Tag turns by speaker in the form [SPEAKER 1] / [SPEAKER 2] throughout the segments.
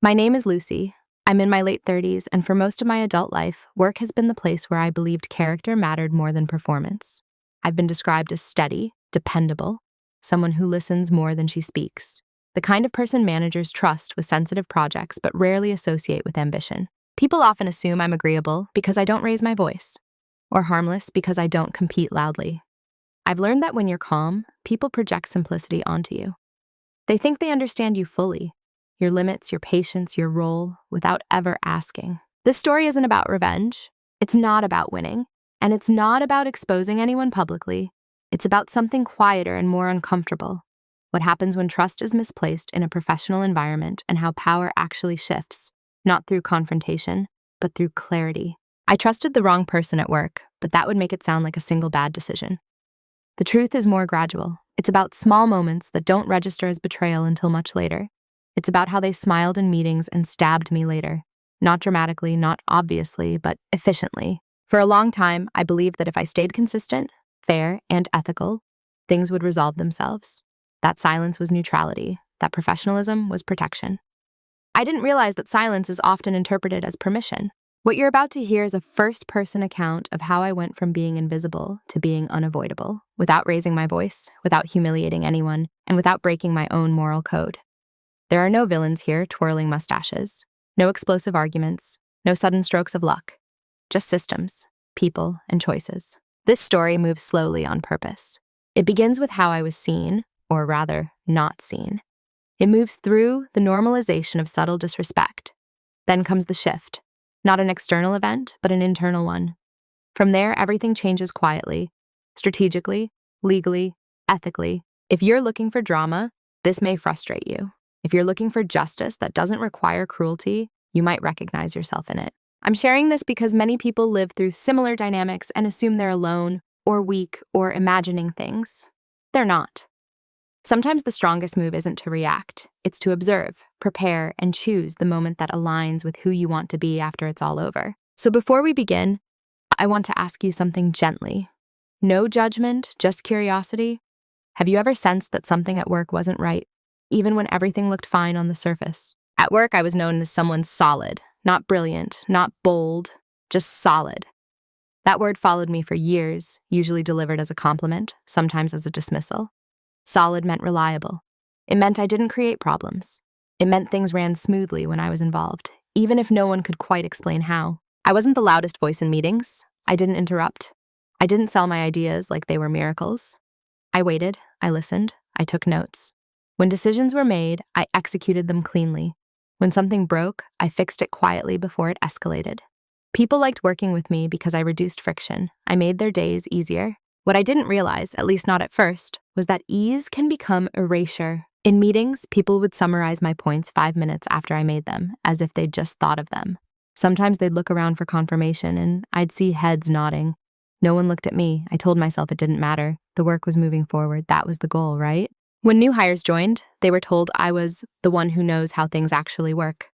[SPEAKER 1] My name is Lucy. I'm in my late 30s, and for most of my adult life, work has been the place where I believed character mattered more than performance. I've been described as steady, dependable, someone who listens more than she speaks, the kind of person managers trust with sensitive projects but rarely associate with ambition. People often assume I'm agreeable because I don't raise my voice, or harmless because I don't compete loudly. I've learned that when you're calm, people project simplicity onto you. They think they understand you fully, your limits, your patience, your role, without ever asking. This story isn't about revenge. It's not about winning. And it's not about exposing anyone publicly. It's about something quieter and more uncomfortable. What happens when trust is misplaced in a professional environment and how power actually shifts, not through confrontation, but through clarity. I trusted the wrong person at work, but that would make it sound like a single bad decision. The truth is more gradual. It's about small moments that don't register as betrayal until much later. It's about how they smiled in meetings and stabbed me later. Not dramatically, not obviously, but efficiently. For a long time, I believed that if I stayed consistent, fair, and ethical, things would resolve themselves. That silence was neutrality. That professionalism was protection. I didn't realize that silence is often interpreted as permission. What you're about to hear is a first-person account of how I went from being invisible to being unavoidable, without raising my voice, without humiliating anyone, and without breaking my own moral code. There are no villains here twirling mustaches, no explosive arguments, no sudden strokes of luck, just systems, people, and choices. This story moves slowly on purpose. It begins with how I was seen, or rather, not seen. It moves through the normalization of subtle disrespect. Then comes the shift, not an external event, but an internal one. From there, everything changes quietly, strategically, legally, ethically. If you're looking for drama, this may frustrate you. If you're looking for justice that doesn't require cruelty, you might recognize yourself in it. I'm sharing this because many people live through similar dynamics and assume they're alone, or weak, or imagining things. They're not. Sometimes the strongest move isn't to react. It's to observe, prepare, and choose the moment that aligns with who you want to be after it's all over. So before we begin, I want to ask you something gently. No judgment, just curiosity. Have you ever sensed that something at work wasn't right, even when everything looked fine on the surface? At work, I was known as someone solid, not brilliant, not bold, just solid. That word followed me for years, usually delivered as a compliment, sometimes as a dismissal. Solid meant reliable. It meant I didn't create problems. It meant things ran smoothly when I was involved, even if no one could quite explain how. I wasn't the loudest voice in meetings. I didn't interrupt. I didn't sell my ideas like they were miracles. I waited, I listened, I took notes. When decisions were made, I executed them cleanly. When something broke, I fixed it quietly before it escalated. People liked working with me because I reduced friction. I made their days easier. What I didn't realize, at least not at first, was that ease can become erasure. In meetings, people would summarize my points 5 minutes after I made them, as if they'd just thought of them. Sometimes they'd look around for confirmation, and I'd see heads nodding. No one looked at me. I told myself it didn't matter. The work was moving forward. That was the goal, right? When new hires joined, they were told I was the one who knows how things actually work.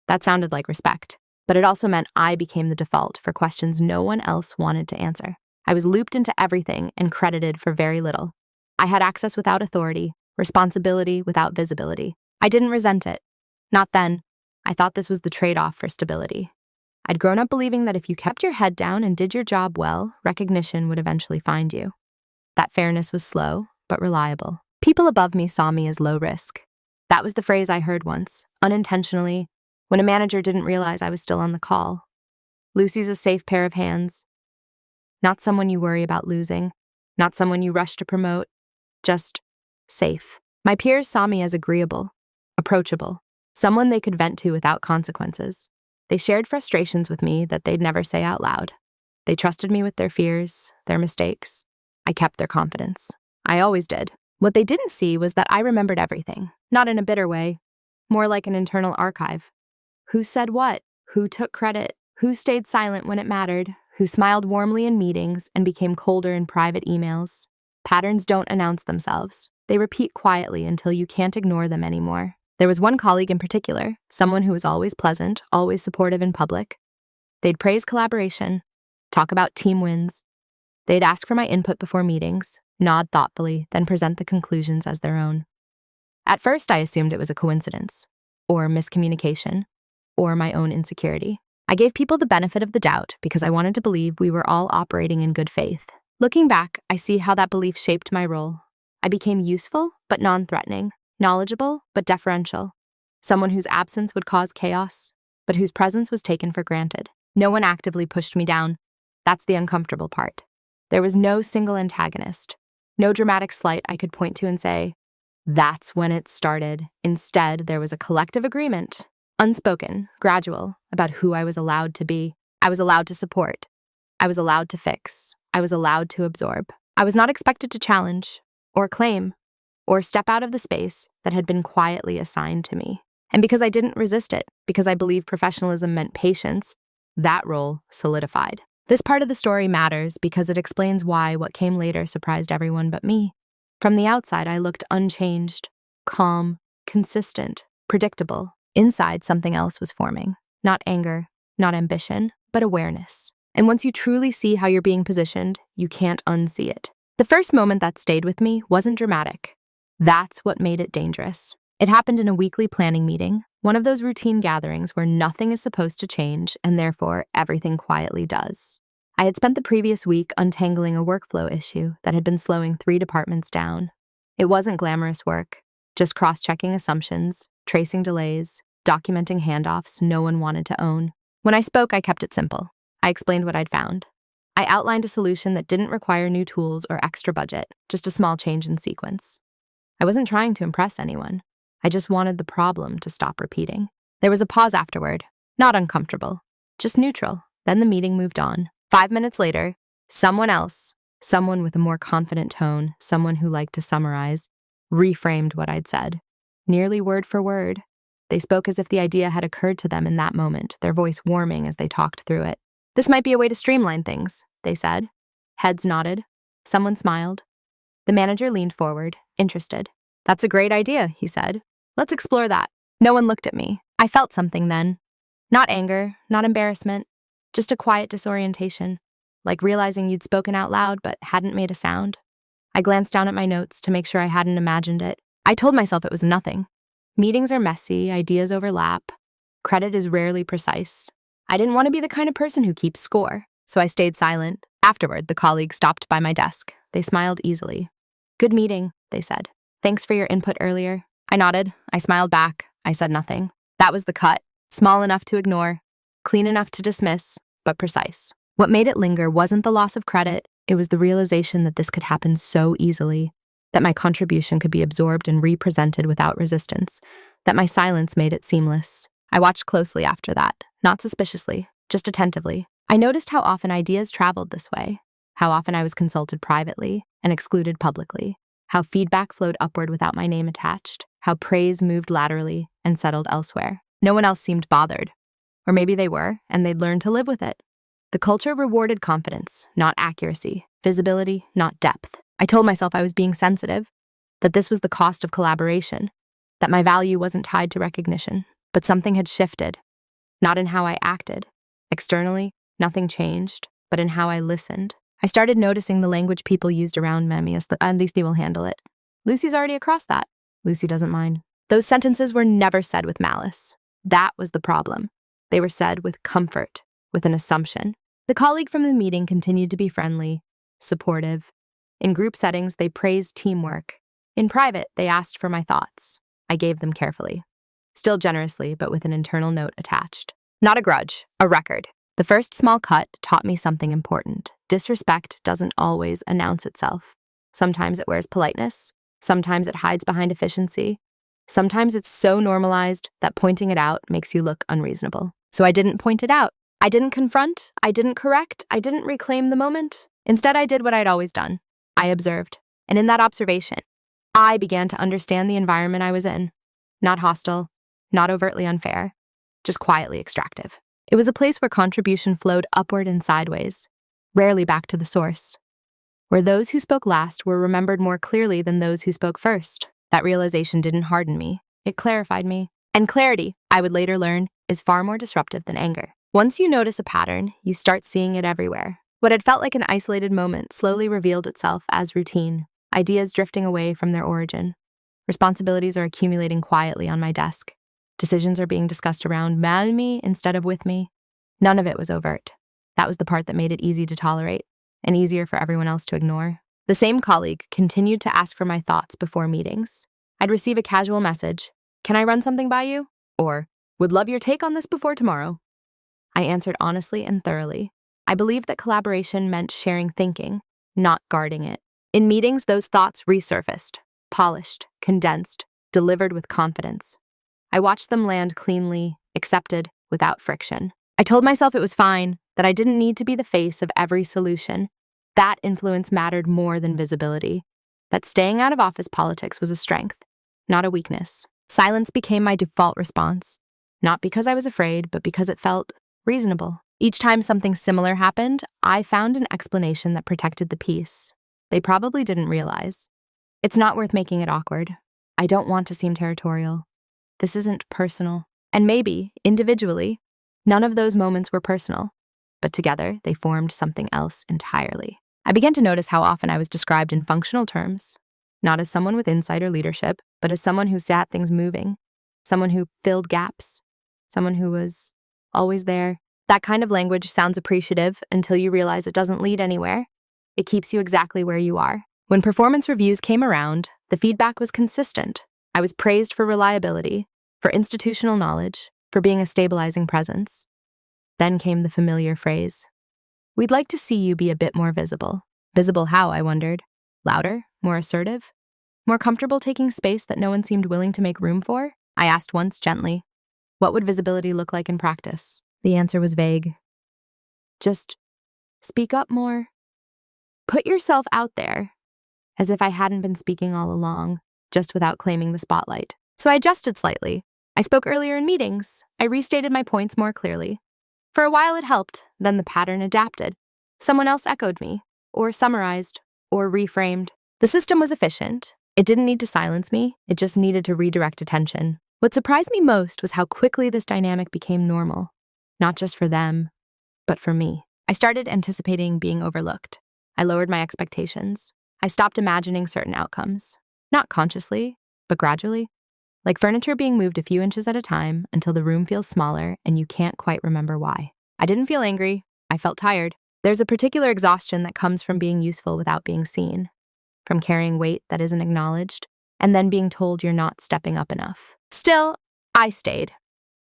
[SPEAKER 1] That sounded like respect, but it also meant I became the default for questions no one else wanted to answer. I was looped into everything and credited for very little. I had access without authority, responsibility without visibility. I didn't resent it. Not then. I thought this was the trade-off for stability. I'd grown up believing that if you kept your head down and did your job well, recognition would eventually find you. That fairness was slow, but reliable. People above me saw me as low risk. That was the phrase I heard once, unintentionally, when a manager didn't realize I was still on the call. Lucy's a safe pair of hands. Not someone you worry about losing, not someone you rush to promote, just safe. My peers saw me as agreeable, approachable, someone they could vent to without consequences. They shared frustrations with me that they'd never say out loud. They trusted me with their fears, their mistakes. I kept their confidence. I always did. What they didn't see was that I remembered everything, not in a bitter way, more like an internal archive. Who said what? Who took credit? Who stayed silent when it mattered? Who smiled warmly in meetings and became colder in private emails? Patterns don't announce themselves. They repeat quietly until you can't ignore them anymore. There was one colleague in particular, someone who was always pleasant, always supportive in public. They'd praise collaboration, talk about team wins. They'd ask for my input before meetings, nod thoughtfully, then present the conclusions as their own. At first, I assumed it was a coincidence. or miscommunication, or my own insecurity. I gave people the benefit of the doubt because I wanted to believe we were all operating in good faith. Looking back, I see how that belief shaped my role. I became useful but non-threatening, knowledgeable but deferential, someone whose absence would cause chaos, but whose presence was taken for granted. No one actively pushed me down. That's the uncomfortable part. There was no single antagonist, no dramatic slight I could point to and say, "That's when it started." Instead, there was a collective agreement, unspoken, gradual, about who I was allowed to be. I was allowed to support. I was allowed to fix. I was allowed to absorb. I was not expected to challenge, or claim, or step out of the space that had been quietly assigned to me. And because I didn't resist it, because I believed professionalism meant patience, that role solidified. This part of the story matters because it explains why what came later surprised everyone but me. From the outside, I looked unchanged, calm, consistent, predictable. Inside, something else was forming. Not anger, not ambition, but awareness. And once you truly see how you're being positioned, you can't unsee it. The first moment that stayed with me wasn't dramatic. That's what made it dangerous. It happened in a weekly planning meeting, one of those routine gatherings where nothing is supposed to change and therefore everything quietly does. I had spent the previous week untangling a workflow issue that had been slowing 3 departments down. It wasn't glamorous work, just cross-checking assumptions, tracing delays, documenting handoffs no one wanted to own. When I spoke, I kept it simple. I explained what I'd found. I outlined a solution that didn't require new tools or extra budget, just a small change in sequence. I wasn't trying to impress anyone. I just wanted the problem to stop repeating. There was a pause afterward, not uncomfortable, just neutral. Then the meeting moved on. 5 minutes later, someone else, someone with a more confident tone, someone who liked to summarize, reframed what I'd said, nearly word for word. They spoke as if the idea had occurred to them in that moment, their voice warming as they talked through it. "This might be a way to streamline things," they said. Heads nodded. Someone smiled. The manager leaned forward, interested. "That's a great idea," he said. "Let's explore that." No one looked at me. I felt something then. Not anger, not embarrassment, just a quiet disorientation, like realizing you'd spoken out loud but hadn't made a sound. I glanced down at my notes to make sure I hadn't imagined it. I told myself it was nothing. Meetings are messy, ideas overlap. Credit is rarely precise. I didn't want to be the kind of person who keeps score, so I stayed silent. Afterward, the colleague stopped by my desk. They smiled easily. "Good meeting," they said. "Thanks for your input earlier." I nodded. I smiled back. I said nothing. That was the cut. Small enough to ignore, clean enough to dismiss, but precise. What made it linger wasn't the loss of credit. It was the realization that this could happen so easily, that my contribution could be absorbed and represented without resistance, that my silence made it seamless. I watched closely after that, not suspiciously, just attentively. I noticed how often ideas traveled this way, how often I was consulted privately and excluded publicly, how feedback flowed upward without my name attached, how praise moved laterally and settled elsewhere. No one else seemed bothered. Or maybe they were, and they'd learned to live with it. The culture rewarded confidence, not accuracy, visibility, not depth. I told myself I was being sensitive, that this was the cost of collaboration, that my value wasn't tied to recognition. But something had shifted, not in how I acted. Externally, nothing changed, but in how I listened. I started noticing the language people used around me as "at least they will handle it." "Lucy's already across that." "Lucy doesn't mind." Those sentences were never said with malice. That was the problem. They were said with comfort, with an assumption. The colleague from the meeting continued to be friendly, supportive. In group settings, they praised teamwork. In private, they asked for my thoughts. I gave them carefully. Still generously, but with an internal note attached. Not a grudge, a record. The first small cut taught me something important. Disrespect doesn't always announce itself. Sometimes it wears politeness. Sometimes it hides behind efficiency. Sometimes it's so normalized that pointing it out makes you look unreasonable. So I didn't point it out. I didn't confront. I didn't correct. I didn't reclaim the moment. Instead, I did what I'd always done. I observed. And in that observation, I began to understand the environment I was in. Not hostile, not overtly unfair, just quietly extractive. It was a place where contribution flowed upward and sideways, rarely back to the source, where those who spoke last were remembered more clearly than those who spoke first. That realization didn't harden me. It clarified me. And clarity, I would later learn, is far more disruptive than anger. Once you notice a pattern, you start seeing it everywhere. What had felt like an isolated moment slowly revealed itself as routine, ideas drifting away from their origin. Responsibilities are accumulating quietly on my desk. Decisions are being discussed around me instead of with me. None of it was overt. That was the part that made it easy to tolerate and easier for everyone else to ignore. The same colleague continued to ask for my thoughts before meetings. I'd receive a casual message, "Can I run something by you?" Or, "Would love your take on this before tomorrow." I answered honestly and thoroughly. I believed that collaboration meant sharing thinking, not guarding it. In meetings, those thoughts resurfaced, polished, condensed, delivered with confidence. I watched them land cleanly, accepted, without friction. I told myself it was fine, that I didn't need to be the face of every solution. That influence mattered more than visibility. That staying out of office politics was a strength, not a weakness. Silence became my default response, not because I was afraid, but because it felt reasonable. Each time something similar happened, I found an explanation that protected the peace. They probably didn't realize. It's not worth making it awkward. I don't want to seem territorial. This isn't personal. And maybe, individually, none of those moments were personal, but together they formed something else entirely. I began to notice how often I was described in functional terms, not as someone with insight or leadership, but as someone who sat things moving, someone who filled gaps, someone who was always there. That kind of language sounds appreciative until you realize it doesn't lead anywhere. It keeps you exactly where you are. When performance reviews came around, the feedback was consistent. I was praised for reliability, for institutional knowledge, for being a stabilizing presence. Then came the familiar phrase, "We'd like to see you be a bit more visible." Visible how, I wondered? Louder? More assertive? More comfortable taking space that no one seemed willing to make room for? I asked once gently, what would visibility look like in practice? The answer was vague. Just speak up more. Put yourself out there. As if I hadn't been speaking all along, just without claiming the spotlight. So I adjusted slightly. I spoke earlier in meetings. I restated my points more clearly. For a while it helped, then the pattern adapted. Someone else echoed me, or summarized, or reframed. The system was efficient. It didn't need to silence me, it just needed to redirect attention. What surprised me most was how quickly this dynamic became normal. Not just for them, but for me. I started anticipating being overlooked. I lowered my expectations. I stopped imagining certain outcomes. Not consciously, but gradually. Like furniture being moved a few inches at a time until the room feels smaller and you can't quite remember why. I didn't feel angry. I felt tired. There's a particular exhaustion that comes from being useful without being seen, from carrying weight that isn't acknowledged, and then being told you're not stepping up enough. Still, I stayed.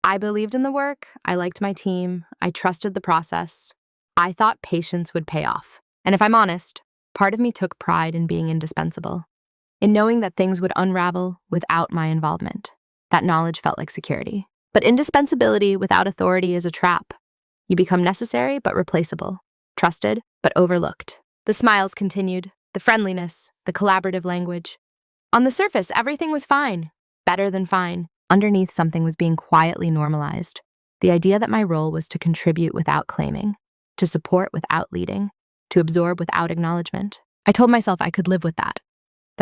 [SPEAKER 1] I believed in the work. I liked my team. I trusted the process. I thought patience would pay off. And if I'm honest, part of me took pride in being indispensable, in knowing that things would unravel without my involvement. That knowledge felt like security. But indispensability without authority is a trap. You become necessary but replaceable, trusted but overlooked. The smiles continued, the friendliness, the collaborative language. On the surface, everything was fine, better than fine. Underneath, something was being quietly normalized. The idea that my role was to contribute without claiming, to support without leading, to absorb without acknowledgement. I told myself I could live with that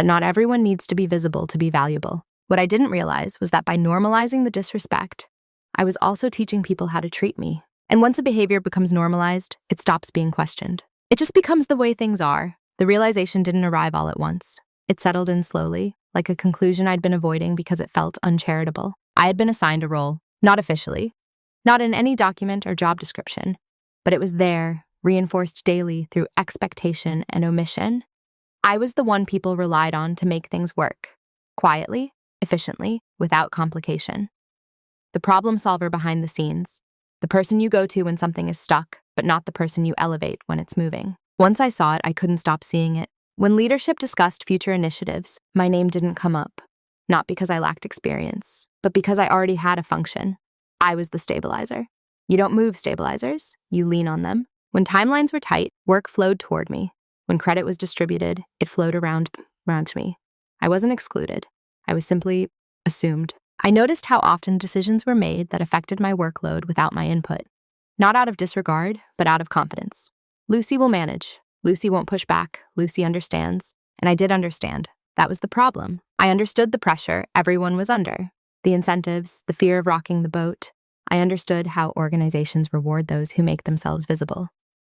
[SPEAKER 1] not everyone needs to be visible to be valuable. What I didn't realize was that by normalizing the disrespect, I was also teaching people how to treat me. And once a behavior becomes normalized, it stops being questioned. It just becomes the way things are. The realization didn't arrive all at once. It settled in slowly, like a conclusion I'd been avoiding because it felt uncharitable. I had been assigned a role, not officially, not in any document or job description, but it was there, reinforced daily through expectation and omission. I was the one people relied on to make things work, quietly, efficiently, without complication. The problem solver behind the scenes, the person you go to when something is stuck, but not the person you elevate when it's moving. Once I saw it, I couldn't stop seeing it. When leadership discussed future initiatives, my name didn't come up, not because I lacked experience, but because I already had a function. I was the stabilizer. You don't move stabilizers, you lean on them. When timelines were tight, work flowed toward me. When credit was distributed, it flowed around to me. I wasn't excluded. I was simply assumed. I noticed how often decisions were made that affected my workload without my input. Not out of disregard, but out of confidence. Lucy will manage. Lucy won't push back. Lucy understands. And I did understand. That was the problem. I understood the pressure everyone was under, the incentives, the fear of rocking the boat. I understood how organizations reward those who make themselves visible,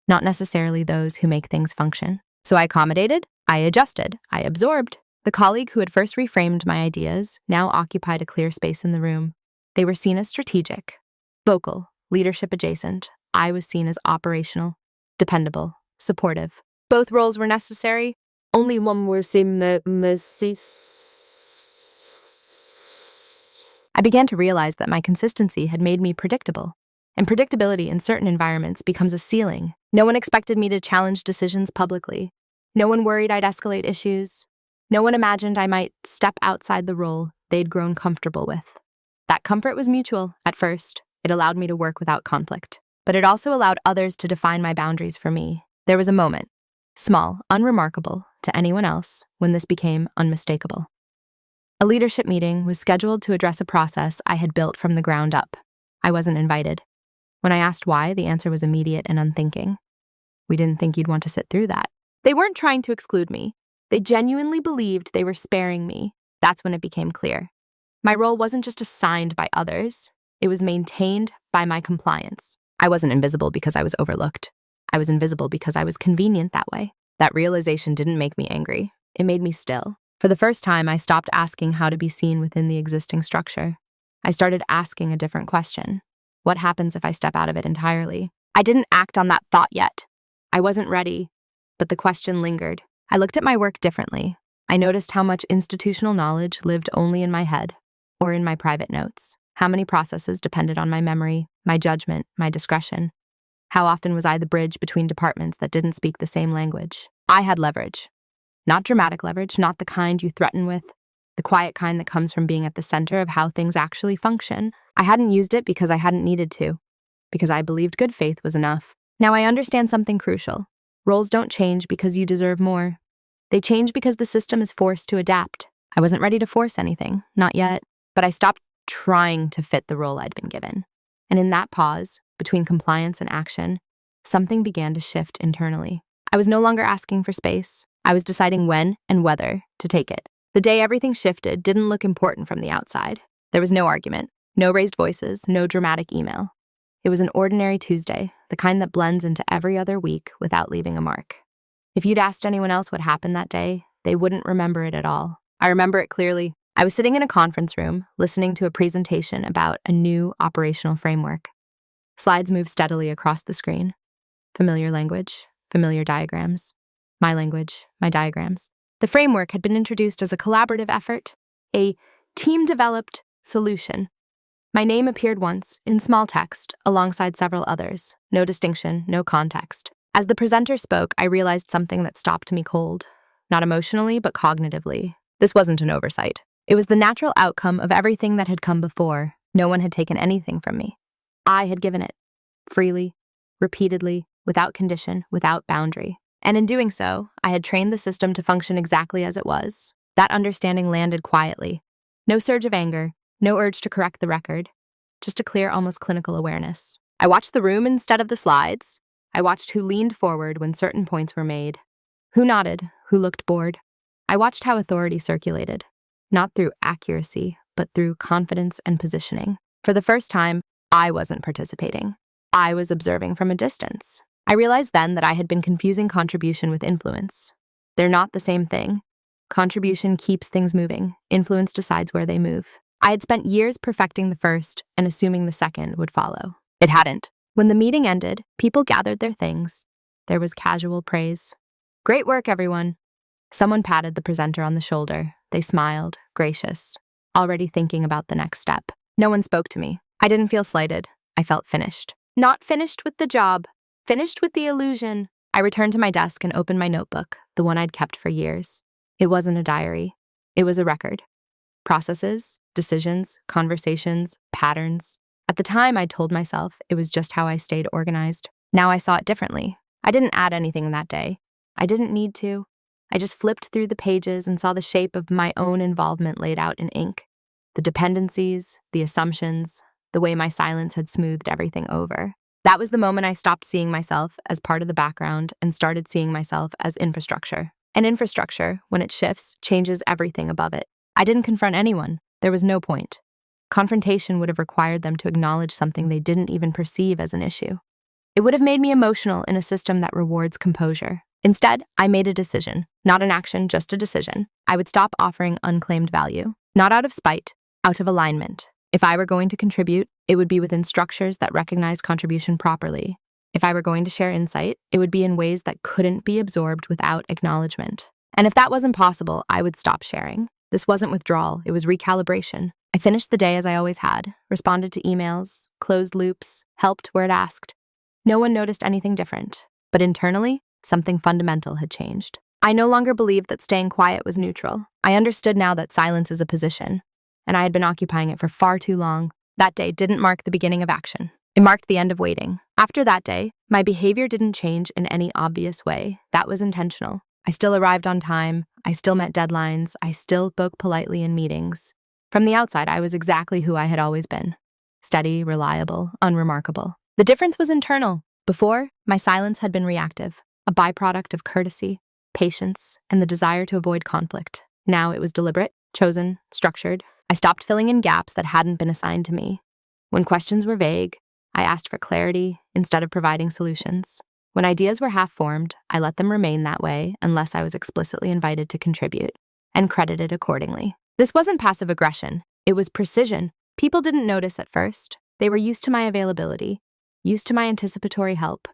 [SPEAKER 1] not necessarily those who make things function. So I accommodated, I adjusted, I absorbed. The colleague who had first reframed my ideas now occupied a clear space in the room. They were seen as strategic, vocal, leadership adjacent. I was seen as operational, dependable, supportive. Both roles were necessary. Only one was I began to realize that my consistency had made me predictable, and predictability in certain environments becomes a ceiling. No one expected me to challenge decisions publicly. No one worried I'd escalate issues. No one imagined I might step outside the role they'd grown comfortable with. That comfort was mutual at first. It allowed me to work without conflict, but it also allowed others to define my boundaries for me. There was a moment, small, unremarkable to anyone else, when this became unmistakable. A leadership meeting was scheduled to address a process I had built from the ground up. I wasn't invited. When I asked why, the answer was immediate and unthinking. We didn't think you'd want to sit through that. They weren't trying to exclude me. They genuinely believed they were sparing me. That's when it became clear. My role wasn't just assigned by others. It was maintained by my compliance. I wasn't invisible because I was overlooked. I was invisible because I was convenient that way. That realization didn't make me angry. It made me still. For the first time, I stopped asking how to be seen within the existing structure. I started asking a different question. What happens if I step out of it entirely? I didn't act on that thought yet. I wasn't ready, but the question lingered. I looked at my work differently. I noticed how much institutional knowledge lived only in my head or in my private notes. How many processes depended on my memory, my judgment, my discretion. How often was I the bridge between departments that didn't speak the same language? I had leverage. Not dramatic leverage, not the kind you threaten with, the quiet kind that comes from being at the center of how things actually function. I hadn't used it because I hadn't needed to, because I believed good faith was enough. Now I understand something crucial. Roles don't change because you deserve more. They change because the system is forced to adapt. I wasn't ready to force anything, not yet, but I stopped trying to fit the role I'd been given. And in that pause, between compliance and action, something began to shift internally. I was no longer asking for space. I was deciding when and whether to take it. The day everything shifted didn't look important from the outside. There was no argument, no raised voices, no dramatic email. It was an ordinary Tuesday, the kind that blends into every other week without leaving a mark. If you'd asked anyone else what happened that day, they wouldn't remember it at all. I remember it clearly. I was sitting in a conference room, listening to a presentation about a new operational framework. Slides moved steadily across the screen. Familiar language, familiar diagrams. My language, my diagrams. The framework had been introduced as a collaborative effort, a team-developed solution. My name appeared once, in small text, alongside several others. No distinction, no context. As the presenter spoke, I realized something that stopped me cold. Not emotionally, but cognitively. This wasn't an oversight. It was the natural outcome of everything that had come before. No one had taken anything from me. I had given it. Freely, repeatedly, without condition, without boundary. And in doing so, I had trained the system to function exactly as it was. That understanding landed quietly. No surge of anger, no urge to correct the record, just a clear, almost clinical awareness. I watched the room instead of the slides. I watched who leaned forward when certain points were made, who nodded, who looked bored. I watched how authority circulated, not through accuracy, but through confidence and positioning. For the first time, I wasn't participating. I was observing from a distance. I realized then that I had been confusing contribution with influence. They're not the same thing. Contribution keeps things moving. Influence decides where they move. I had spent years perfecting the first and assuming the second would follow. It hadn't. When the meeting ended, people gathered their things. There was casual praise. Great work, everyone. Someone patted the presenter on the shoulder. They smiled, gracious, already thinking about the next step. No one spoke to me. I didn't feel slighted. I felt finished. Not finished with the job. Finished with the illusion. I returned to my desk and opened my notebook, the one I'd kept for years. It wasn't a diary. It was a record. Processes, decisions, conversations, patterns. At the time, I told myself it was just how I stayed organized. Now I saw it differently. I didn't add anything that day. I didn't need to. I just flipped through the pages and saw the shape of my own involvement laid out in ink. The dependencies, the assumptions, the way my silence had smoothed everything over. That was the moment I stopped seeing myself as part of the background and started seeing myself as infrastructure. And infrastructure, when it shifts, changes everything above it. I didn't confront anyone. There was no point. Confrontation would have required them to acknowledge something they didn't even perceive as an issue. It would have made me emotional in a system that rewards composure. Instead, I made a decision, not an action, just a decision. I would stop offering unclaimed value, not out of spite, out of alignment. If I were going to contribute, it would be within structures that recognized contribution properly. If I were going to share insight, it would be in ways that couldn't be absorbed without acknowledgement. And if that wasn't possible, I would stop sharing. This wasn't withdrawal, it was recalibration. I finished the day as I always had, responded to emails, closed loops, helped where it asked. No one noticed anything different, but internally, something fundamental had changed. I no longer believed that staying quiet was neutral. I understood now that silence is a position, and I had been occupying it for far too long. That day didn't mark the beginning of action. It marked the end of waiting. After that day, my behavior didn't change in any obvious way. That was intentional. I still arrived on time. I still met deadlines. I still spoke politely in meetings. From the outside, I was exactly who I had always been. Steady, reliable, unremarkable. The difference was internal. Before, my silence had been reactive, a byproduct of courtesy, patience, and the desire to avoid conflict. Now it was deliberate, chosen, structured. I stopped filling in gaps that hadn't been assigned to me. When questions were vague, I asked for clarity instead of providing solutions. When ideas were half-formed, I let them remain that way unless I was explicitly invited to contribute, and credited accordingly. This wasn't passive aggression. It was precision. People didn't notice at first. They were used to my availability, used to my anticipatory help,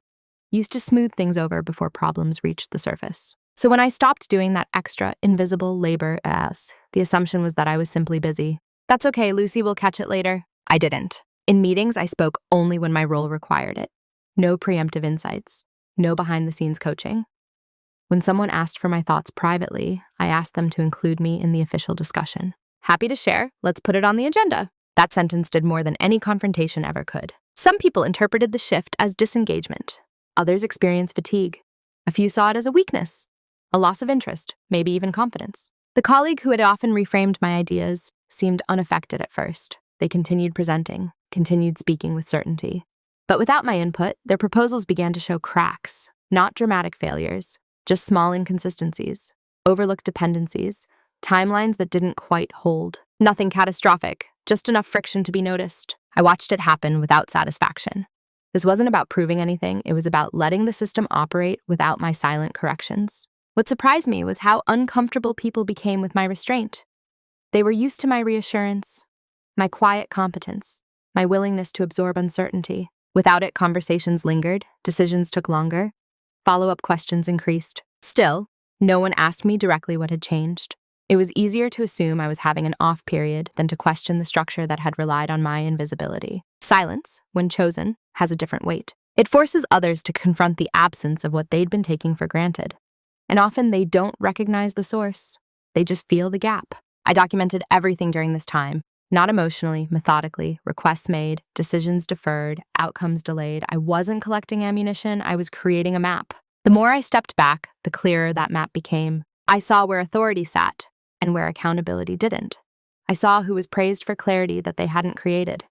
[SPEAKER 1] used to smooth things over before problems reached the surface. So when I stopped doing that extra, invisible labor the assumption was that I was simply busy. That's okay, Lucy will catch it later. I didn't. In meetings, I spoke only when my role required it. No preemptive insights. No behind-the-scenes coaching. When someone asked for my thoughts privately, I asked them to include me in the official discussion. Happy to share. Let's put it on the agenda. That sentence did more than any confrontation ever could. Some people interpreted the shift as disengagement. Others experienced fatigue. A few saw it as a weakness, a loss of interest, maybe even confidence. The colleague who had often reframed my ideas seemed unaffected at first. They continued presenting, continued speaking with certainty. But without my input, their proposals began to show cracks, not dramatic failures, just small inconsistencies, overlooked dependencies, timelines that didn't quite hold. Nothing catastrophic, just enough friction to be noticed. I watched it happen without satisfaction. This wasn't about proving anything, it was about letting the system operate without my silent corrections. What surprised me was how uncomfortable people became with my restraint. They were used to my reassurance, my quiet competence, my willingness to absorb uncertainty. Without it, conversations lingered, decisions took longer, follow-up questions increased. Still, no one asked me directly what had changed. It was easier to assume I was having an off period than to question the structure that had relied on my invisibility. Silence, when chosen, has a different weight. It forces others to confront the absence of what they'd been taking for granted. And often they don't recognize the source. They just feel the gap. I documented everything during this time, not emotionally, methodically, requests made, decisions deferred, outcomes delayed. I wasn't collecting ammunition, I was creating a map. The more I stepped back, the clearer that map became. I saw where authority sat and where accountability didn't. I saw who was praised for clarity that they hadn't created.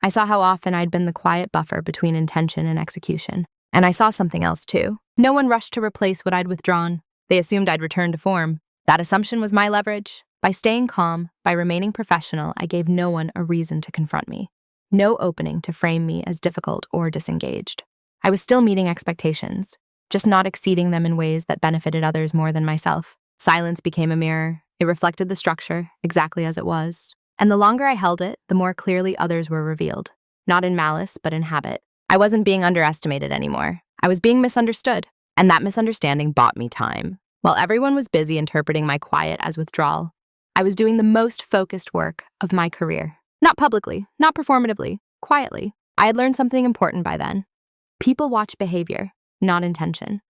[SPEAKER 1] I saw how often I'd been the quiet buffer between intention and execution. And I saw something else too. No one rushed to replace what I'd withdrawn. They assumed I'd return to form. That assumption was my leverage. By staying calm, by remaining professional, I gave no one a reason to confront me. No opening to frame me as difficult or disengaged. I was still meeting expectations, just not exceeding them in ways that benefited others more than myself. Silence became a mirror. It reflected the structure, exactly as it was. And the longer I held it, the more clearly others were revealed. Not in malice, but in habit. I wasn't being underestimated anymore. I was being misunderstood. And that misunderstanding bought me time. While everyone was busy interpreting my quiet as withdrawal, I was doing the most focused work of my career. Not publicly, not performatively, quietly. I had learned something important by then. People watch behavior, not intention.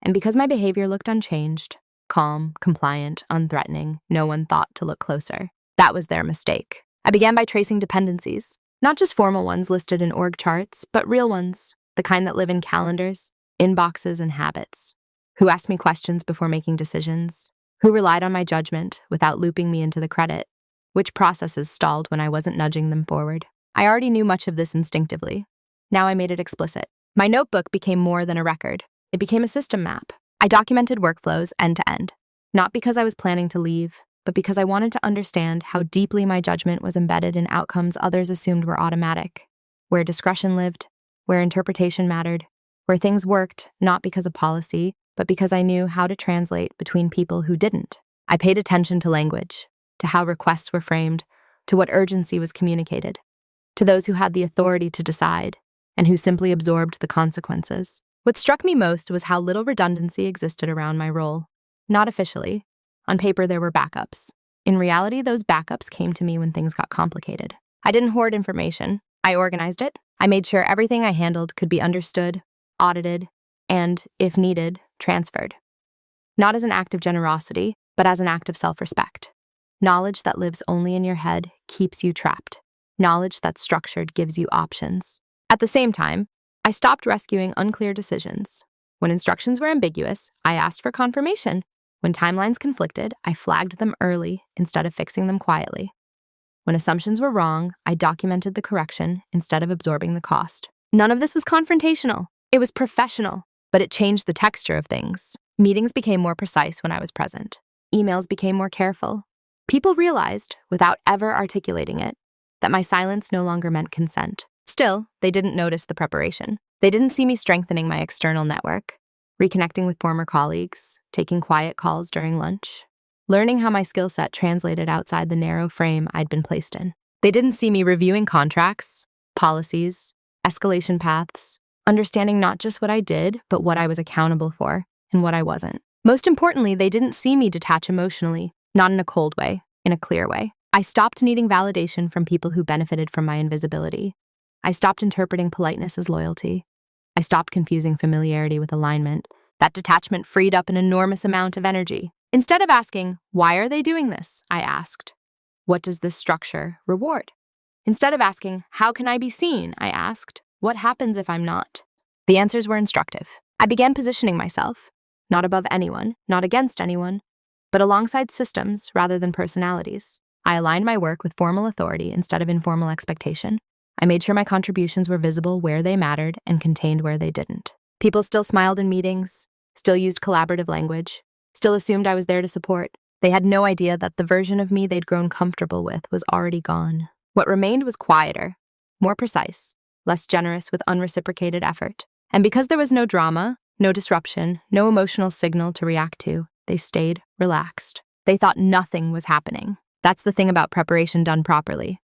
[SPEAKER 1] And because my behavior looked unchanged, calm, compliant, unthreatening, no one thought to look closer. That was their mistake. I began by tracing dependencies, not just formal ones listed in org charts, but real ones, the kind that live in calendars, inboxes, and habits. Who asked me questions before making decisions? Who relied on my judgment without looping me into the credit? Which processes stalled when I wasn't nudging them forward? I already knew much of this instinctively. Now I made it explicit. My notebook became more than a record. It became a system map. I documented workflows end to end, not because I was planning to leave, but because I wanted to understand how deeply my judgment was embedded in outcomes others assumed were automatic, where discretion lived, where interpretation mattered, where things worked not because of policy, but because I knew how to translate between people who didn't. I paid attention to language, to how requests were framed, to what urgency was communicated, to those who had the authority to decide, and who simply absorbed the consequences. What struck me most was how little redundancy existed around my role. Not officially. On paper, there were backups. In reality, those backups came to me when things got complicated. I didn't hoard information. I organized it. I made sure everything I handled could be understood, audited, and, if needed, transferred. Not as an act of generosity, but as an act of self-respect. Knowledge that lives only in your head keeps you trapped. Knowledge that's structured gives you options. At the same time, I stopped rescuing unclear decisions. When instructions were ambiguous, I asked for confirmation. When timelines conflicted, I flagged them early instead of fixing them quietly. When assumptions were wrong, I documented the correction instead of absorbing the cost. None of this was confrontational. It was professional, but it changed the texture of things. Meetings became more precise when I was present. Emails became more careful. People realized, without ever articulating it, that my silence no longer meant consent. Still, they didn't notice the preparation. They didn't see me strengthening my external network, reconnecting with former colleagues, taking quiet calls during lunch, learning how my skill set translated outside the narrow frame I'd been placed in. They didn't see me reviewing contracts, policies, escalation paths, understanding not just what I did, but what I was accountable for and what I wasn't. Most importantly, they didn't see me detach emotionally, not in a cold way, in a clear way. I stopped needing validation from people who benefited from my invisibility. I stopped interpreting politeness as loyalty. I stopped confusing familiarity with alignment. That detachment freed up an enormous amount of energy. Instead of asking, why are they doing this? I asked, what does this structure reward? Instead of asking, how can I be seen? I asked, what happens if I'm not? The answers were instructive. I began positioning myself, not above anyone, not against anyone, but alongside systems rather than personalities. I aligned my work with formal authority instead of informal expectation. I made sure my contributions were visible where they mattered and contained where they didn't. People still smiled in meetings, still used collaborative language, still assumed I was there to support. They had no idea that the version of me they'd grown comfortable with was already gone. What remained was quieter, more precise, less generous with unreciprocated effort. And because there was no drama, no disruption, no emotional signal to react to, they stayed relaxed. They thought nothing was happening. That's the thing about preparation done properly.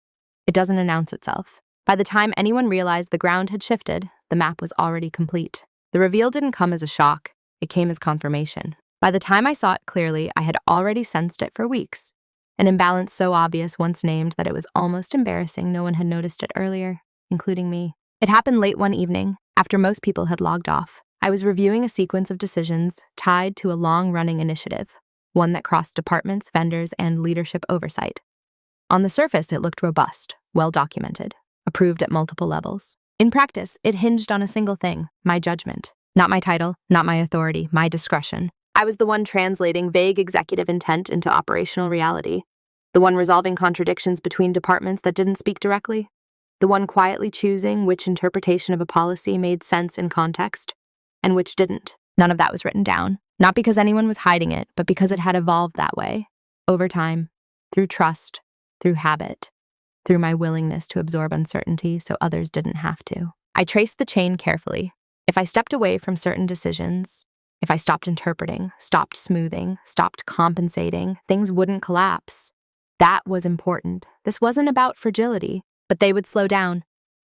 [SPEAKER 1] It doesn't announce itself. By the time anyone realized the ground had shifted, the map was already complete. The reveal didn't come as a shock. It came as confirmation. By the time I saw it clearly, I had already sensed it for weeks. An imbalance so obvious once named that it was almost embarrassing no one had noticed it earlier, including me. It happened late one evening, after most people had logged off. I was reviewing a sequence of decisions tied to a long-running initiative, one that crossed departments, vendors, and leadership oversight. On the surface, it looked robust, well-documented, approved at multiple levels. In practice, it hinged on a single thing, my judgment. Not my title, not my authority, my discretion. I was the one translating vague executive intent into operational reality, the one resolving contradictions between departments that didn't speak directly, the one quietly choosing which interpretation of a policy made sense in context, and which didn't. None of that was written down, not because anyone was hiding it, but because it had evolved that way, over time, through trust, through habit, through my willingness to absorb uncertainty so others didn't have to. I traced the chain carefully. If I stepped away from certain decisions, if I stopped interpreting, stopped smoothing, stopped compensating, things wouldn't collapse. That was important. This wasn't about fragility, but they would slow down,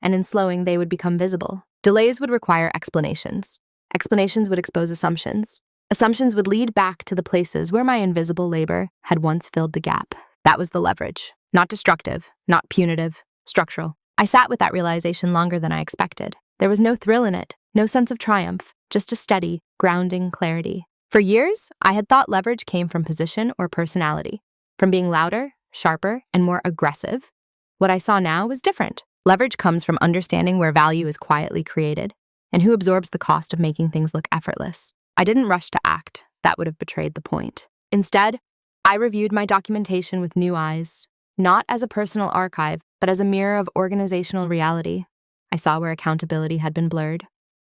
[SPEAKER 1] and in slowing, they would become visible. Delays would require explanations. Explanations would expose assumptions. Assumptions would lead back to the places where my invisible labor had once filled the gap. That was the leverage. Not destructive, not punitive, structural. I sat with that realization longer than I expected. There was no thrill in it, no sense of triumph, just a steady, grounding clarity. For years, I had thought leverage came from position or personality, from being louder, sharper, and more aggressive. What I saw now was different. Leverage comes from understanding where value is quietly created and who absorbs the cost of making things look effortless. I didn't rush to act. That would have betrayed the point. Instead, I reviewed my documentation with new eyes, not as a personal archive, but as a mirror of organizational reality. I saw where accountability had been blurred,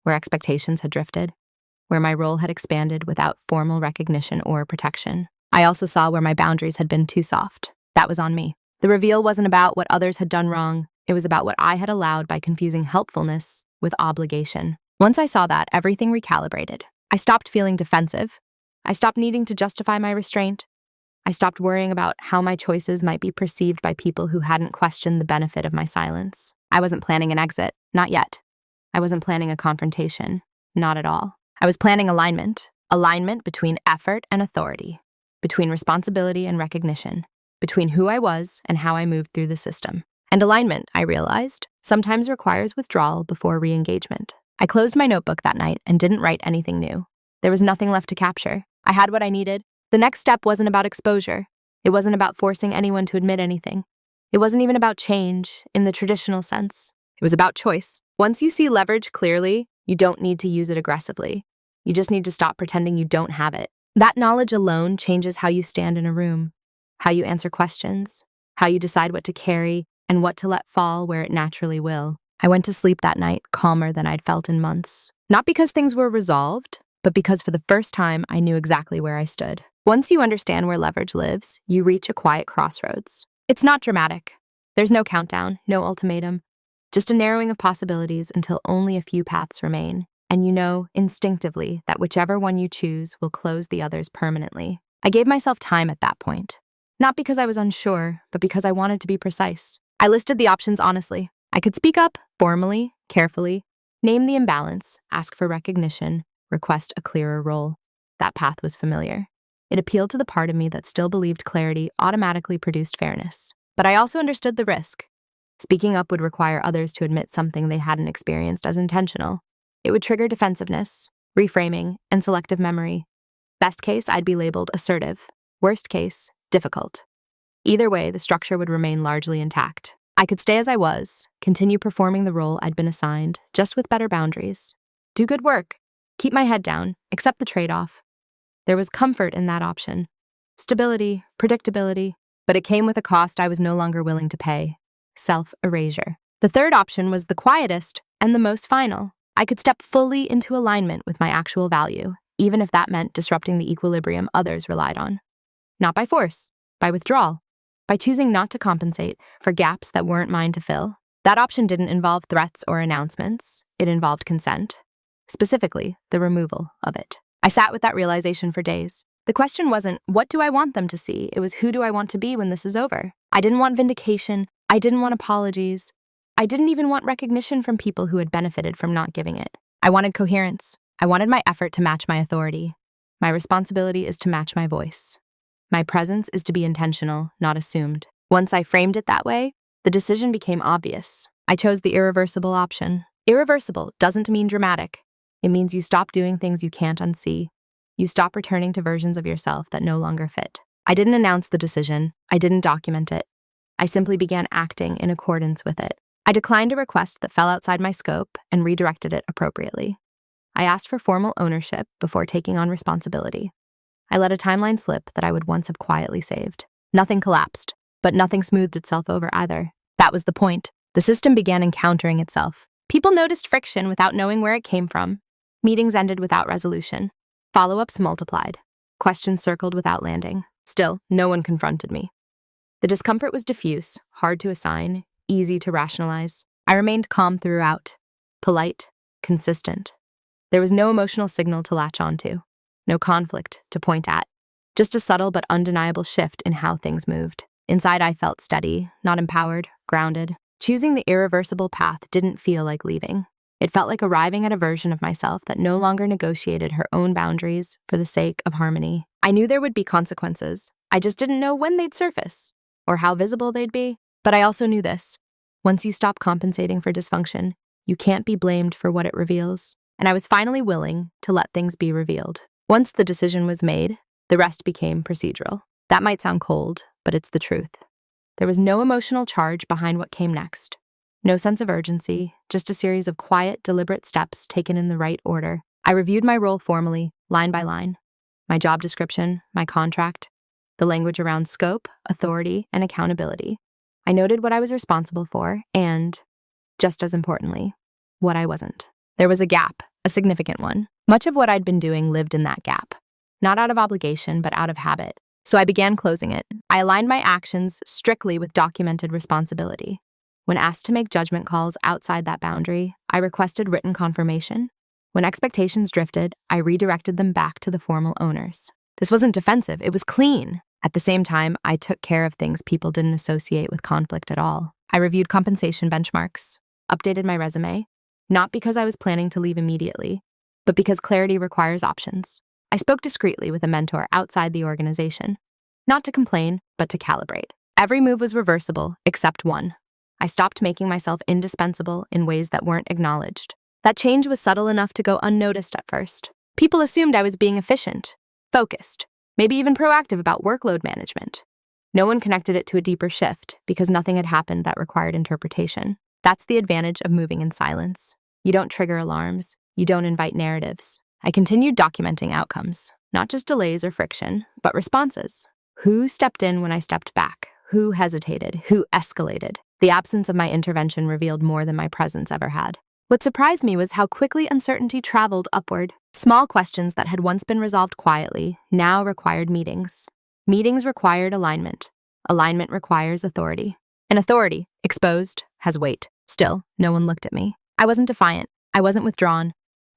[SPEAKER 1] where expectations had drifted, where my role had expanded without formal recognition or protection. I also saw where my boundaries had been too soft. That was on me. The reveal wasn't about what others had done wrong. It was about what I had allowed by confusing helpfulness with obligation. Once I saw that, everything recalibrated. I stopped feeling defensive. I stopped needing to justify my restraint. I stopped worrying about how my choices might be perceived by people who hadn't questioned the benefit of my silence. I wasn't planning an exit, not yet. I wasn't planning a confrontation, not at all. I was planning alignment between effort and authority, between responsibility and recognition, between who I was and how I moved through the system. And alignment, I realized, sometimes requires withdrawal before re-engagement. I closed my notebook that night and didn't write anything new. There was nothing left to capture. I had what I needed. The next step wasn't about exposure. It wasn't about forcing anyone to admit anything. It wasn't even about change in the traditional sense. It was about choice. Once you see leverage clearly, you don't need to use it aggressively. You just need to stop pretending you don't have it. That knowledge alone changes how you stand in a room, how you answer questions, how you decide what to carry, and what to let fall where it naturally will. I went to sleep that night calmer than I'd felt in months. Not because things were resolved, but because for the first time I knew exactly where I stood. Once you understand where leverage lives, you reach a quiet crossroads. It's not dramatic. There's no countdown, no ultimatum, just a narrowing of possibilities until only a few paths remain. And you know instinctively that whichever one you choose will close the others permanently. I gave myself time at that point. Not because I was unsure, but because I wanted to be precise. I listed the options honestly. I could speak up, formally, carefully, name the imbalance, ask for recognition, request a clearer role. That path was familiar. It appealed to the part of me that still believed clarity automatically produced fairness. But I also understood the risk. Speaking up would require others to admit something they hadn't experienced as intentional. It would trigger defensiveness, reframing, and selective memory. Best case, I'd be labeled assertive. Worst case, difficult. Either way, the structure would remain largely intact. I could stay as I was, continue performing the role I'd been assigned, just with better boundaries. Do good work, keep my head down, accept the trade-off. There was comfort in that option. Stability, predictability, but it came with a cost I was no longer willing to pay. Self-erasure. The third option was the quietest and the most final. I could step fully into alignment with my actual value, even if that meant disrupting the equilibrium others relied on. Not by force, by withdrawal, by choosing not to compensate for gaps that weren't mine to fill. That option didn't involve threats or announcements. It involved consent, specifically the removal of it. I sat with that realization for days. The question wasn't, what do I want them to see? It was, who do I want to be when this is over? I didn't want vindication. I didn't want apologies. I didn't even want recognition from people who had benefited from not giving it. I wanted coherence. I wanted my effort to match my authority. My responsibility is to match my voice. My presence is to be intentional, not assumed. Once I framed it that way, the decision became obvious. I chose the irreversible option. Irreversible doesn't mean dramatic. It means you stop doing things you can't unsee. You stop returning to versions of yourself that no longer fit. I didn't announce the decision. I didn't document it. I simply began acting in accordance with it. I declined a request that fell outside my scope and redirected it appropriately. I asked for formal ownership before taking on responsibility. I let a timeline slip that I would once have quietly saved. Nothing collapsed, but nothing smoothed itself over either. That was the point. The system began encountering itself. People noticed friction without knowing where it came from. Meetings ended without resolution. Follow-ups multiplied. Questions circled without landing. Still, no one confronted me. The discomfort was diffuse, hard to assign, easy to rationalize. I remained calm throughout, polite, consistent. There was no emotional signal to latch onto, no conflict to point at, just a subtle but undeniable shift in how things moved. Inside, I felt steady, not empowered, grounded. Choosing the irreversible path didn't feel like leaving. It felt like arriving at a version of myself that no longer negotiated her own boundaries for the sake of harmony. I knew there would be consequences. I just didn't know when they'd surface, or how visible they'd be. But I also knew this. Once you stop compensating for dysfunction, you can't be blamed for what it reveals. And I was finally willing to let things be revealed. Once the decision was made, the rest became procedural. That might sound cold, but it's the truth. There was no emotional charge behind what came next. No sense of urgency, just a series of quiet, deliberate steps taken in the right order. I reviewed my role formally, line by line. My job description, my contract, the language around scope, authority, and accountability. I noted what I was responsible for and, just as importantly, what I wasn't. There was a gap, a significant one. Much of what I'd been doing lived in that gap. Not out of obligation, but out of habit. So I began closing it. I aligned my actions strictly with documented responsibility. When asked to make judgment calls outside that boundary, I requested written confirmation. When expectations drifted, I redirected them back to the formal owners. This wasn't defensive, it was clean. At the same time, I took care of things people didn't associate with conflict at all. I reviewed compensation benchmarks, updated my resume, not because I was planning to leave immediately, but because clarity requires options. I spoke discreetly with a mentor outside the organization, not to complain, but to calibrate. Every move was reversible, except one. I stopped making myself indispensable in ways that weren't acknowledged. That change was subtle enough to go unnoticed at first. People assumed I was being efficient, focused, maybe even proactive about workload management. No one connected it to a deeper shift because nothing had happened that required interpretation. That's the advantage of moving in silence. You don't trigger alarms. You don't invite narratives. I continued documenting outcomes, not just delays or friction, but responses. Who stepped in when I stepped back? Who hesitated? Who escalated? The absence of my intervention revealed more than my presence ever had. What surprised me was how quickly uncertainty traveled upward. Small questions that had once been resolved quietly now required meetings. Meetings required alignment. Alignment requires authority. And authority, exposed, has weight. Still, no one looked at me. I wasn't defiant. I wasn't withdrawn.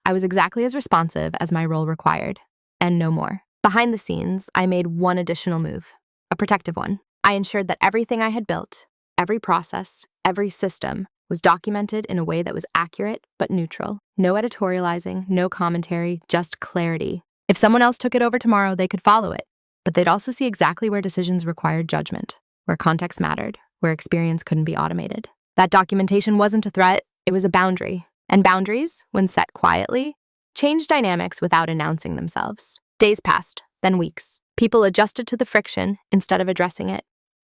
[SPEAKER 1] I was exactly as responsive as my role required, and no more. Behind the scenes, I made one additional move, a protective one. I ensured that everything I had built, every process, every system, was documented in a way that was accurate but neutral. No editorializing, no commentary, just clarity. If someone else took it over tomorrow, they could follow it, but they'd also see exactly where decisions required judgment, where context mattered, where experience couldn't be automated. That documentation wasn't a threat, it was a boundary. And boundaries, when set quietly, change dynamics without announcing themselves. Days passed, then weeks. People adjusted to the friction instead of addressing it.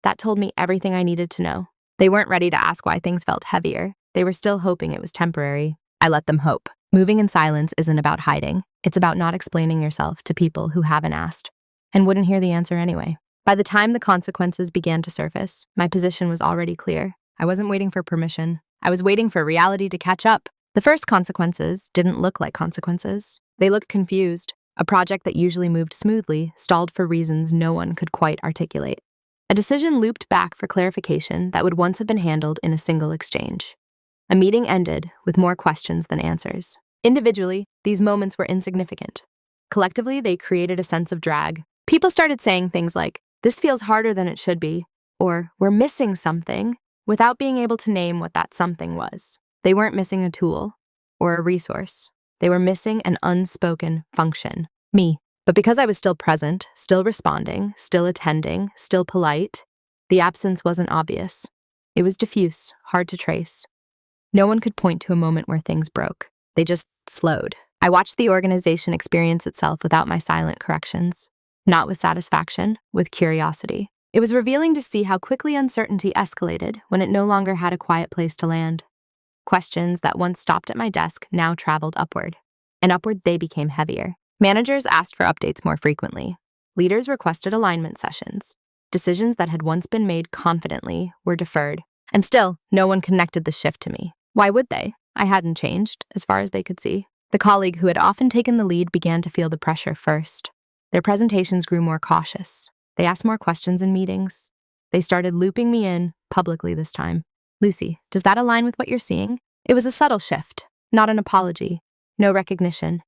[SPEAKER 1] That told me everything I needed to know. They weren't ready to ask why things felt heavier. They were still hoping it was temporary. I let them hope. Moving in silence isn't about hiding. It's about not explaining yourself to people who haven't asked and wouldn't hear the answer anyway. By the time the consequences began to surface, my position was already clear. I wasn't waiting for permission. I was waiting for reality to catch up. The first consequences didn't look like consequences. They looked confused. A project that usually moved smoothly stalled for reasons no one could quite articulate. A decision looped back for clarification that would once have been handled in a single exchange. A meeting ended with more questions than answers. Individually, these moments were insignificant. Collectively, they created a sense of drag. People started saying things like, "This feels harder than it should be," or "We're missing something," without being able to name what that something was. They weren't missing a tool or a resource. They were missing an unspoken function, me. But because I was still present, still responding, still attending, still polite, the absence wasn't obvious. It was diffuse, hard to trace. No one could point to a moment where things broke. They just slowed. I watched the organization experience itself without my silent corrections. Not with satisfaction, with curiosity. It was revealing to see how quickly uncertainty escalated when it no longer had a quiet place to land. Questions that once stopped at my desk now traveled upward. And upward they became heavier. Managers asked for updates more frequently. Leaders requested alignment sessions. Decisions that had once been made confidently were deferred. And still, no one connected the shift to me. Why would they? I hadn't changed, as far as they could see. The colleague who had often taken the lead began to feel the pressure first. Their presentations grew more cautious. They asked more questions in meetings. They started looping me in, publicly this time. "Lucy, does that align with what you're seeing?" It was a subtle shift, not an apology, no recognition,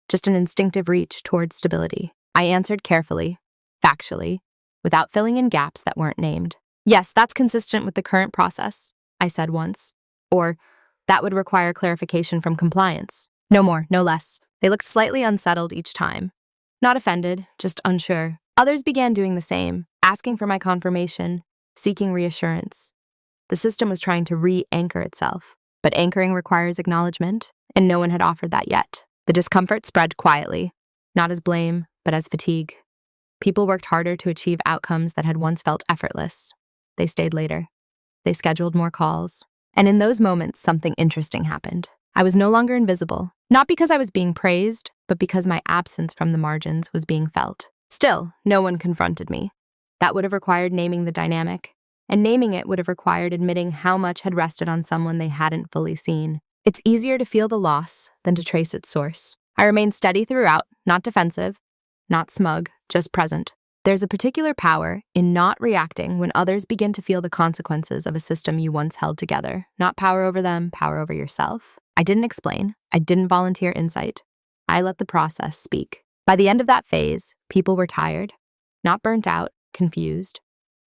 [SPEAKER 1] just an instinctive reach towards stability. I answered carefully, factually, without filling in gaps that weren't named. "Yes, that's consistent with the current process," I said once. Or, "That would require clarification from compliance." No more, no less. They looked slightly unsettled each time. Not offended, just unsure. Others began doing the same, asking for my confirmation, seeking reassurance. The system was trying to re-anchor itself, but anchoring requires acknowledgement, and no one had offered that yet. The discomfort spread quietly, not as blame, but as fatigue. People worked harder to achieve outcomes that had once felt effortless. They stayed later. They scheduled more calls. And in those moments, something interesting happened. I was no longer invisible, not because I was being praised, but because my absence from the margins was being felt. Still, no one confronted me. That would have required naming the dynamic, and naming it would have required admitting how much had rested on someone they hadn't fully seen. It's easier to feel the loss than to trace its source. I remained steady throughout, not defensive, not smug, just present. There's a particular power in not reacting when others begin to feel the consequences of a system you once held together. Not power over them, power over yourself. I didn't explain. I didn't volunteer insight. I let the process speak. By the end of that phase, people were tired, not burnt out, confused.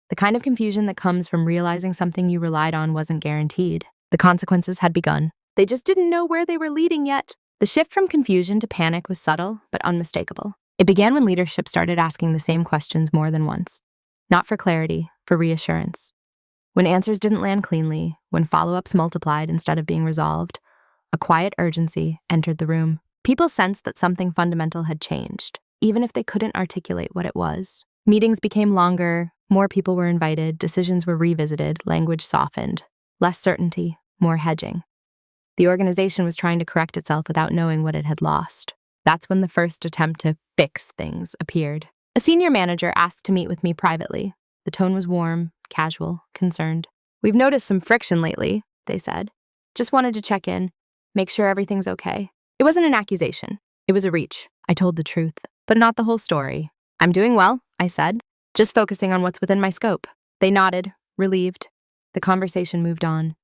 [SPEAKER 1] The kind of confusion that comes from realizing something you relied on wasn't guaranteed. The consequences had begun. They just didn't know where they were leading yet. The shift from confusion to panic was subtle, but unmistakable. It began when leadership started asking the same questions more than once. Not for clarity, for reassurance. When answers didn't land cleanly, when follow-ups multiplied instead of being resolved, a quiet urgency entered the room. People sensed that something fundamental had changed, even if they couldn't articulate what it was. Meetings became longer, more people were invited, decisions were revisited, language softened. Less certainty, more hedging. The organization was trying to correct itself without knowing what it had lost. That's when the first attempt to fix things appeared. A senior manager asked to meet with me privately. The tone was warm, casual, concerned. "We've noticed some friction lately," they said. "Just wanted to check in, make sure everything's okay." It wasn't an accusation. It was a reach. I told the truth, but not the whole story. "I'm doing well," I said, "just focusing on what's within my scope." They nodded, relieved. The conversation moved on.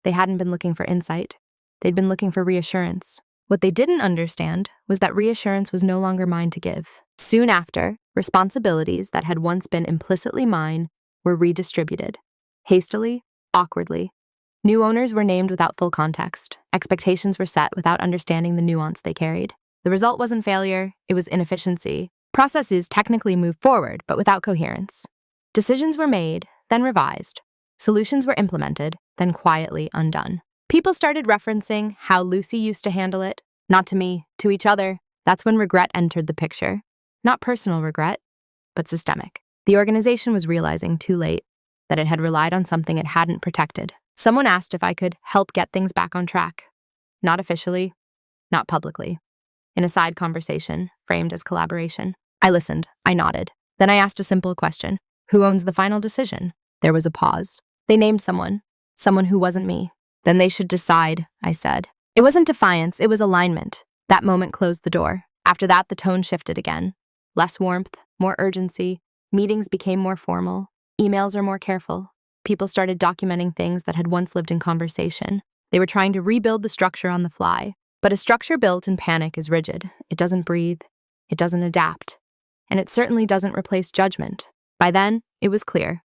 [SPEAKER 1] They hadn't been looking for insight. They'd been looking for reassurance. What they didn't understand was that reassurance was no longer mine to give. Soon after, responsibilities that had once been implicitly mine were redistributed. Hastily, awkwardly. New owners were named without full context. Expectations were set without understanding the nuance they carried. The result wasn't failure, it was inefficiency. Processes technically moved forward, but without coherence. Decisions were made, then revised. Solutions were implemented, then quietly undone. People started referencing how Lucy used to handle it, not to me, to each other. That's when regret entered the picture. Not personal regret, but systemic. The organization was realizing too late that it had relied on something it hadn't protected. Someone asked if I could help get things back on track. Not officially, not publicly. In a side conversation, framed as collaboration. I listened, I nodded. Then I asked a simple question. Who owns the final decision? There was a pause. They named someone who wasn't me. Then they should decide, I said. It wasn't defiance, it was alignment. That moment closed the door. After that, the tone shifted again. Less warmth, more urgency. Meetings became more formal. Emails are more careful. People started documenting things that had once lived in conversation. They were trying to rebuild the structure on the fly. But a structure built in panic is rigid. It doesn't breathe. It doesn't adapt. And it certainly doesn't replace judgment. By then, it was clear.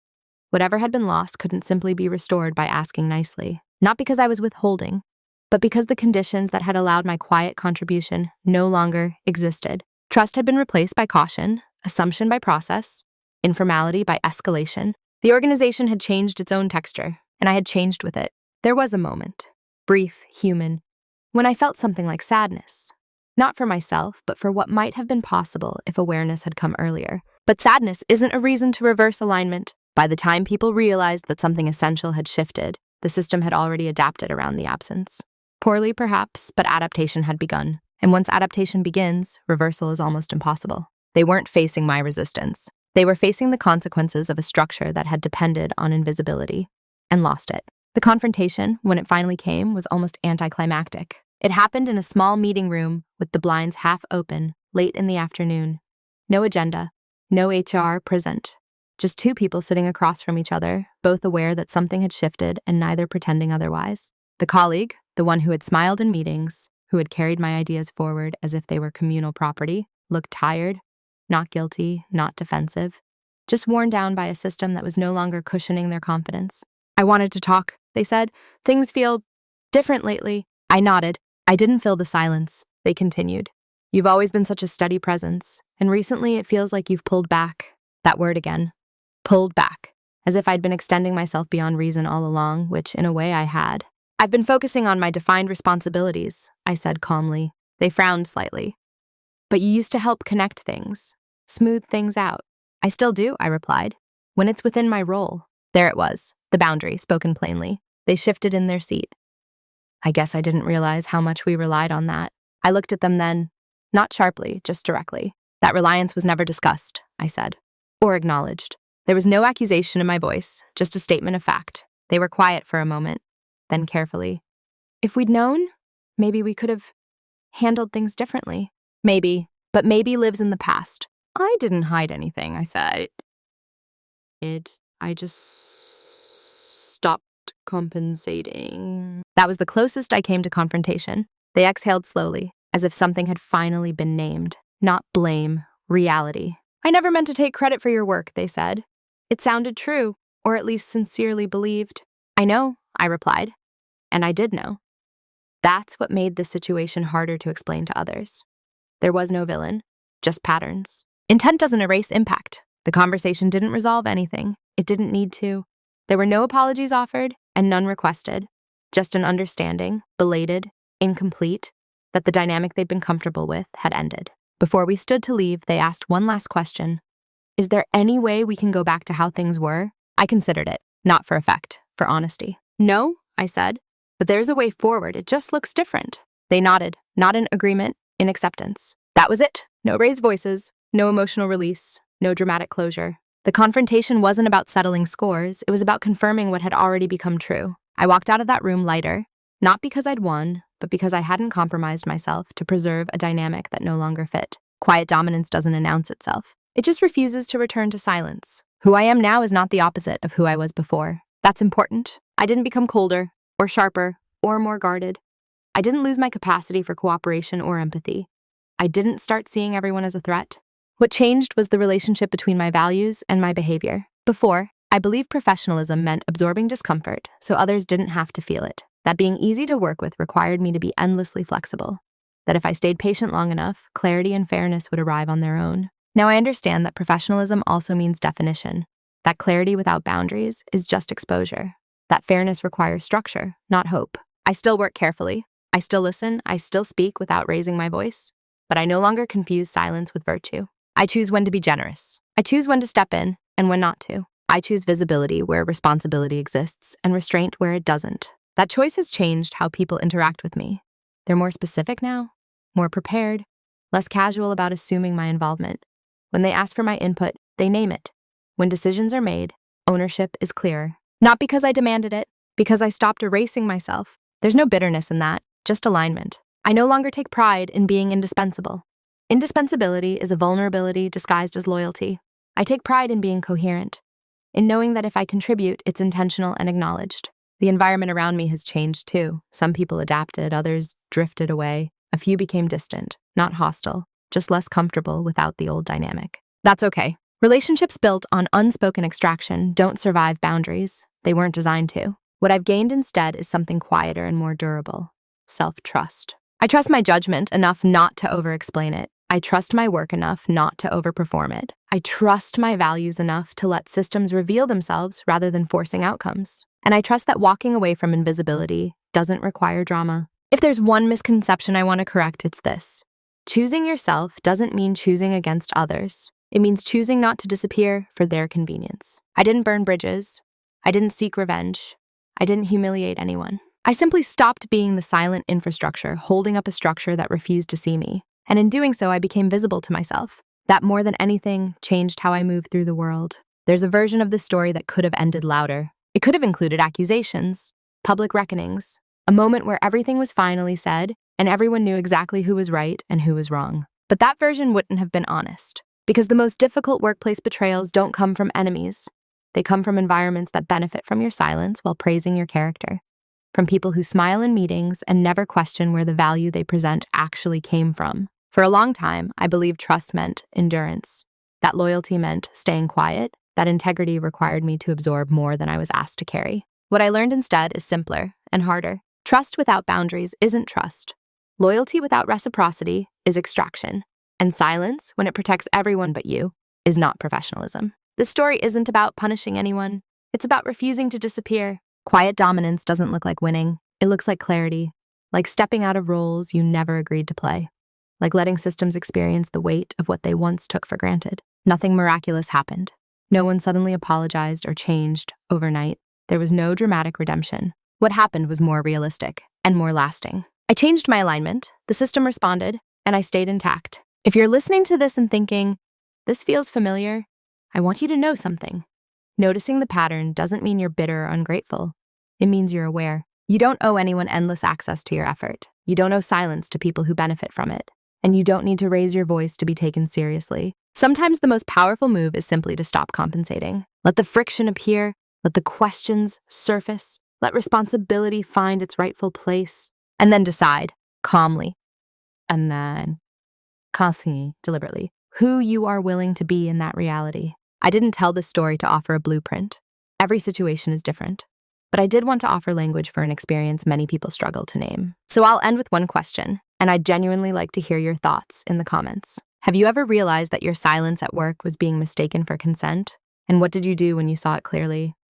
[SPEAKER 1] Whatever had been lost couldn't simply be restored by asking nicely. Not because I was withholding, but because the conditions that had allowed my quiet contribution no longer existed. Trust had been replaced by caution, assumption by process, informality by escalation. The organization had changed its own texture, and I had changed with it. There was a moment, brief, human, when I felt something like sadness. Not for myself, but for what might have been possible if awareness had come earlier. But sadness isn't a reason to reverse alignment. By the time people realized that something essential had shifted, the system had already adapted around the absence. Poorly, perhaps, but adaptation had begun. And once adaptation begins, reversal is almost impossible. They weren't facing my resistance. They were facing the consequences of a structure that had depended on invisibility and lost it. The confrontation, when it finally came, was almost anticlimactic. It happened in a small meeting room with the blinds half open, late in the afternoon. No agenda, no HR present. Just two people sitting across from each other, both aware that something had shifted and neither pretending otherwise. The colleague, the one who had smiled in meetings, who had carried my ideas forward as if they were communal property, looked tired, not guilty, not defensive, just worn down by a system that was no longer cushioning their confidence. "I wanted to talk," they said. "Things feel different lately." I nodded. I didn't fill the silence. They continued. "You've always been such a steady presence, and recently it feels like you've pulled back." That word again. Pulled back. As if I'd been extending myself beyond reason all along, which in a way I had. "I've been focusing on my defined responsibilities," I said calmly. They frowned slightly. "But you used to help connect things, smooth things out." "I still do," I replied, "when it's within my role." There it was, the boundary, spoken plainly. They shifted in their seat. I guess I didn't realize how much we relied on that. I looked at them then, not sharply, just directly. "That reliance was never discussed," I said, or acknowledged. There was no accusation in my voice, just a statement of fact. They were quiet for a moment, then carefully. "If we'd known, maybe we could have handled things differently." "Maybe, but maybe lives in the past." "I didn't hide anything," I said. I just stopped compensating." That was the closest I came to confrontation. They exhaled slowly, as if something had finally been named. Not blame, reality. I never meant to take credit for your work, they said. It sounded true, or at least sincerely believed. I know, I replied, and I did know. That's what made this situation harder to explain to others. There was no villain, just patterns. Intent doesn't erase impact. The conversation didn't resolve anything. It didn't need to. There were no apologies offered and none requested, just an understanding, belated, incomplete, that the dynamic they'd been comfortable with had ended. Before we stood to leave, they asked one last question. Is there any way we can go back to how things were? I considered it, not for effect, for honesty. No, I said, but there's a way forward. It just looks different. They nodded, not in agreement, in acceptance. That was it. No raised voices, no emotional release, no dramatic closure. The confrontation wasn't about settling scores. It was about confirming what had already become true. I walked out of that room lighter, not because I'd won, but because I hadn't compromised myself to preserve a dynamic that no longer fit. Quiet dominance doesn't announce itself. It just refuses to return to silence. Who I am now is not the opposite of who I was before. That's important. I didn't become colder, or sharper, or more guarded. I didn't lose my capacity for cooperation or empathy. I didn't start seeing everyone as a threat. What changed was the relationship between my values and my behavior. Before, I believed professionalism meant absorbing discomfort so others didn't have to feel it. That being easy to work with required me to be endlessly flexible. That if I stayed patient long enough, clarity and fairness would arrive on their own. Now I understand that professionalism also means definition. That clarity without boundaries is just exposure. That fairness requires structure, not hope. I still work carefully. I still listen. I still speak without raising my voice. But I no longer confuse silence with virtue. I choose when to be generous. I choose when to step in and when not to. I choose visibility where responsibility exists and restraint where it doesn't. That choice has changed how people interact with me. They're more specific now, more prepared, less casual about assuming my involvement. When they ask for my input, they name it. When decisions are made, ownership is clearer. Not because I demanded it, because I stopped erasing myself. There's no bitterness in that, just alignment. I no longer take pride in being indispensable. Indispensability is a vulnerability disguised as loyalty. I take pride in being coherent, in knowing that if I contribute, it's intentional and acknowledged. The environment around me has changed too. Some people adapted, others drifted away. A few became distant, not hostile, just less comfortable without the old dynamic. That's okay. Relationships built on unspoken extraction don't survive boundaries. They weren't designed to. What I've gained instead is something quieter and more durable: self-trust. I trust my judgment enough not to over-explain it. I trust my work enough not to overperform it. I trust my values enough to let systems reveal themselves rather than forcing outcomes. And I trust that walking away from invisibility doesn't require drama. If there's one misconception I want to correct, it's this. Choosing yourself doesn't mean choosing against others. It means choosing not to disappear for their convenience. I didn't burn bridges. I didn't seek revenge. I didn't humiliate anyone. I simply stopped being the silent infrastructure holding up a structure that refused to see me. And in doing so, I became visible to myself. That more than anything changed how I move through the world. There's a version of this story that could have ended louder. It could have included accusations, public reckonings, a moment where everything was finally said and everyone knew exactly who was right and who was wrong. But that version wouldn't have been honest, because the most difficult workplace betrayals don't come from enemies. They come from environments that benefit from your silence while praising your character. From people who smile in meetings and never question where the value they present actually came from. For a long time, I believed trust meant endurance. That loyalty meant staying quiet. That integrity required me to absorb more than I was asked to carry. What I learned instead is simpler and harder. Trust without boundaries isn't trust. Loyalty without reciprocity is extraction. And silence, when it protects everyone but you, is not professionalism. This story isn't about punishing anyone. It's about refusing to disappear. Quiet dominance doesn't look like winning. It looks like clarity, like stepping out of roles you never agreed to play, like letting systems experience the weight of what they once took for granted. Nothing miraculous happened. No one suddenly apologized or changed overnight. There was no dramatic redemption. What happened was more realistic and more lasting. I changed my alignment, the system responded, and I stayed intact. If you're listening to this and thinking, this feels familiar, I want you to know something. Noticing the pattern doesn't mean you're bitter or ungrateful. It means you're aware. You don't owe anyone endless access to your effort. You don't owe silence to people who benefit from it. And you don't need to raise your voice to be taken seriously. Sometimes the most powerful move is simply to stop compensating. Let the friction appear. Let the questions surface. Let responsibility find its rightful place. And then decide, calmly, and then constantly, deliberately, who you are willing to be in that reality. I didn't tell this story to offer a blueprint. Every situation is different. But I did want to offer language for an experience many people struggle to name. So I'll end with one question, and I'd genuinely like to hear your thoughts in the comments. Have you ever realized that your silence at work was being mistaken for consent? And what did you do when you saw it clearly?